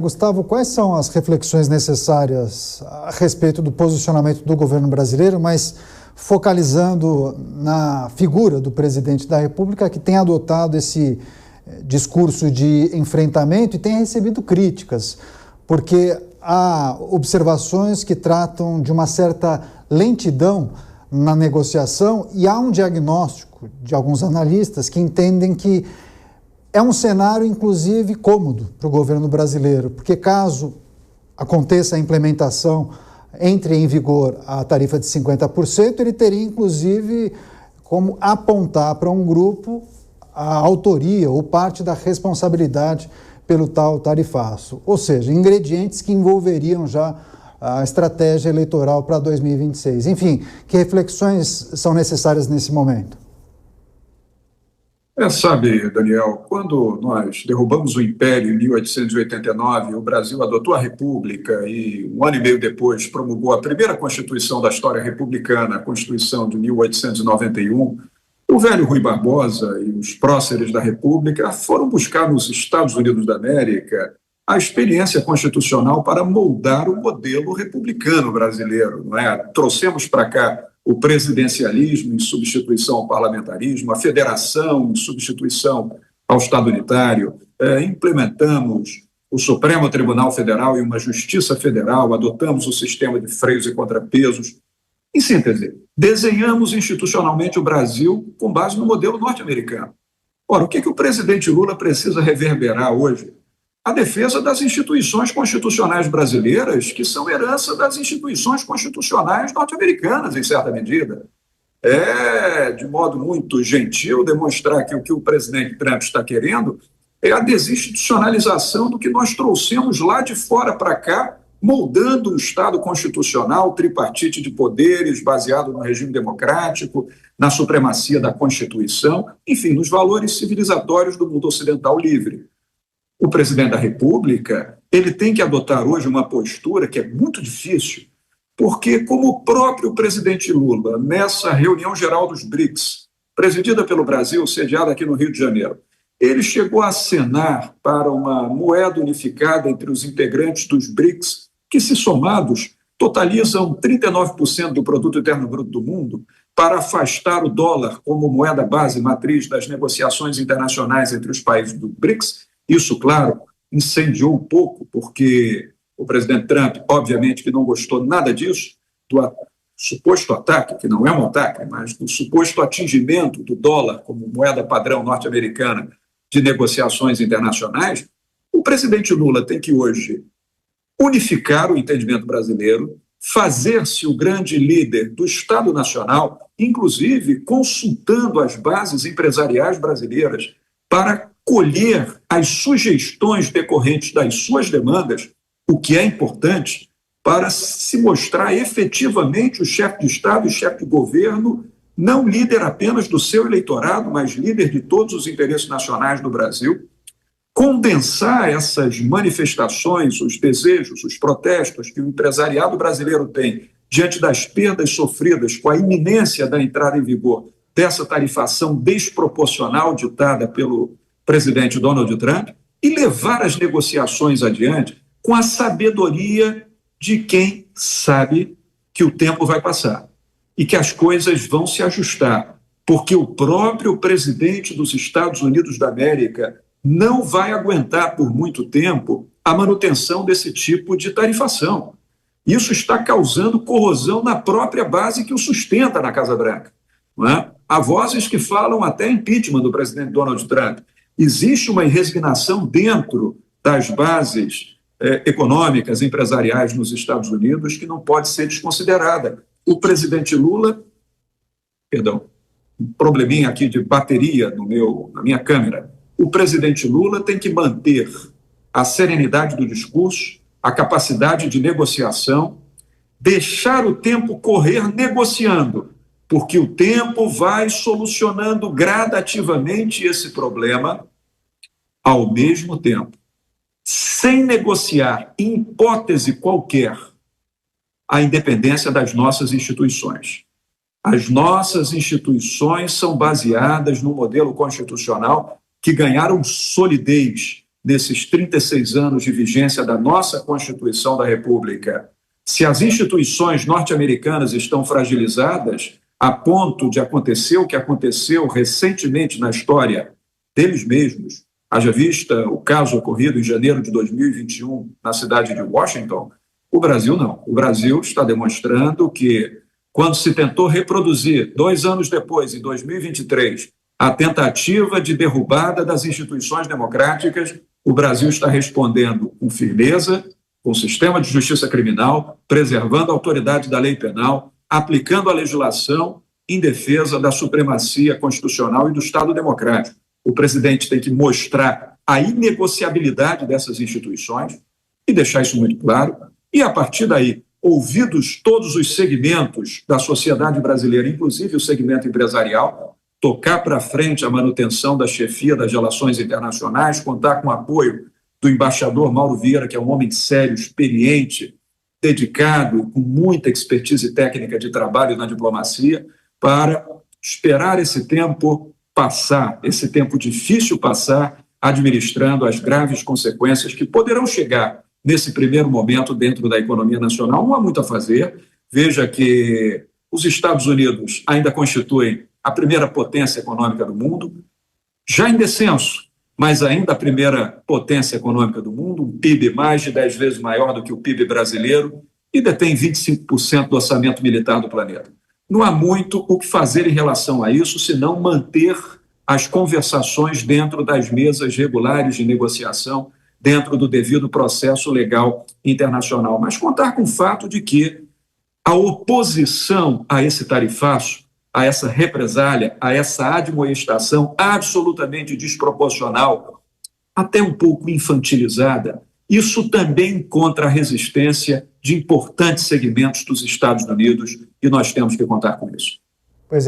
Gustavo, quais são as reflexões necessárias a respeito do posicionamento do governo brasileiro, mas focalizando na figura do presidente da República, que tem adotado esse discurso de enfrentamento e tem recebido críticas, porque há observações que tratam de uma certa lentidão na negociação e há um diagnóstico de alguns analistas que entendem que é um cenário, inclusive, cômodo para o governo brasileiro, porque caso aconteça a implementação, entre em vigor a tarifa de 50%, ele teria, inclusive, como apontar para um grupo a autoria ou parte da responsabilidade pelo tal tarifaço. Ou seja, ingredientes que envolveriam já a estratégia eleitoral para 2026. Enfim, que reflexões são necessárias nesse momento? Sabe, Daniel, quando nós derrubamos o Império em 1889, o Brasil adotou a República e, um ano e meio depois, promulgou a primeira Constituição da história republicana, a Constituição de 1891, o velho Rui Barbosa e os próceres da República foram buscar nos Estados Unidos da América a experiência constitucional para moldar o modelo republicano brasileiro, não é? Trouxemos para cá o presidencialismo em substituição ao parlamentarismo, a federação em substituição ao Estado unitário, implementamos o Supremo Tribunal Federal e uma Justiça Federal, adotamos o sistema de freios e contrapesos. Em síntese, desenhamos institucionalmente o Brasil com base no modelo norte-americano. Ora, o que o presidente Lula precisa reverberar hoje? A defesa das instituições constitucionais brasileiras, que são herança das instituições constitucionais norte-americanas, em certa medida. De modo muito gentil, demonstrar que o que o presidente Trump está querendo é a desinstitucionalização do que nós trouxemos lá de fora para cá, moldando um Estado constitucional, tripartite de poderes, baseado no regime democrático, na supremacia da Constituição, enfim, nos valores civilizatórios do mundo ocidental livre. O presidente da República, ele tem que adotar hoje uma postura que é muito difícil, porque, como o próprio presidente Lula, nessa reunião geral dos BRICS, presidida pelo Brasil, sediada aqui no Rio de Janeiro, ele chegou a acenar para uma moeda unificada entre os integrantes dos BRICS, que, se somados, totalizam 39% do produto interno bruto do mundo, para afastar o dólar como moeda base matriz das negociações internacionais entre os países do BRICS. Isso, claro, incendiou um pouco, porque o presidente Trump, obviamente, que não gostou nada disso, do suposto ataque, que não é um ataque, mas do suposto atingimento do dólar como moeda padrão norte-americana de negociações internacionais. O presidente Lula tem que hoje unificar o entendimento brasileiro, fazer-se o grande líder do Estado Nacional, inclusive consultando as bases empresariais brasileiras para colher as sugestões decorrentes das suas demandas, o que é importante para se mostrar efetivamente o chefe de Estado e chefe de governo, não líder apenas do seu eleitorado, mas líder de todos os interesses nacionais do Brasil, condensar essas manifestações, os desejos, os protestos que o empresariado brasileiro tem diante das perdas sofridas com a iminência da entrada em vigor dessa tarifação desproporcional ditada pelo presidente Donald Trump, e levar as negociações adiante com a sabedoria de quem sabe que o tempo vai passar e que as coisas vão se ajustar, porque o próprio presidente dos Estados Unidos da América não vai aguentar por muito tempo a manutenção desse tipo de tarifação. Isso está causando corrosão na própria base que o sustenta na Casa Branca. Não é? Há vozes que falam até impeachment do presidente Donald Trump. Existe uma resignação dentro das bases econômicas, empresariais nos Estados Unidos que não pode ser desconsiderada. O presidente Lula, um probleminha aqui de bateria na minha câmera. O presidente Lula tem que manter a serenidade do discurso, a capacidade de negociação, deixar o tempo correr negociando, porque o tempo vai solucionando gradativamente esse problema ao mesmo tempo, sem negociar, em hipótese qualquer, a independência das nossas instituições. As nossas instituições são baseadas no modelo constitucional que ganharam solidez nesses 36 anos de vigência da nossa Constituição da República, se as instituições norte-americanas estão fragilizadas a ponto de acontecer o que aconteceu recentemente na história deles mesmos, haja vista o caso ocorrido em janeiro de 2021 na cidade de Washington, o Brasil não. O Brasil está demonstrando que, quando se tentou reproduzir, 2 anos depois, em 2023, a tentativa de derrubada das instituições democráticas, o Brasil está respondendo com firmeza, com o sistema de justiça criminal, preservando a autoridade da lei penal, aplicando a legislação em defesa da supremacia constitucional e do Estado democrático. O presidente tem que mostrar a inegociabilidade dessas instituições e deixar isso muito claro, e, a partir daí, ouvidos todos os segmentos da sociedade brasileira, inclusive o segmento empresarial, tocar para frente a manutenção da chefia das relações internacionais, contar com o apoio do embaixador Mauro Vieira, que é um homem sério, experiente, dedicado, com muita expertise técnica de trabalho na diplomacia, para esperar esse tempo passar, esse tempo difícil passar, administrando as graves consequências que poderão chegar nesse primeiro momento dentro da economia nacional. Não há muito a fazer. Veja que os Estados Unidos ainda constituem a primeira potência econômica do mundo, já em descenso, mas ainda a primeira potência econômica do mundo, um PIB mais de 10 vezes maior do que o PIB brasileiro e detém 25% do orçamento militar do planeta. Não há muito o que fazer em relação a isso, senão manter as conversações dentro das mesas regulares de negociação, dentro do devido processo legal internacional, mas contar com o fato de que a oposição a esse tarifaço, a essa represália, a essa admoestação absolutamente desproporcional, até um pouco infantilizada, isso também encontra a resistência de importantes segmentos dos Estados Unidos e nós temos que contar com isso.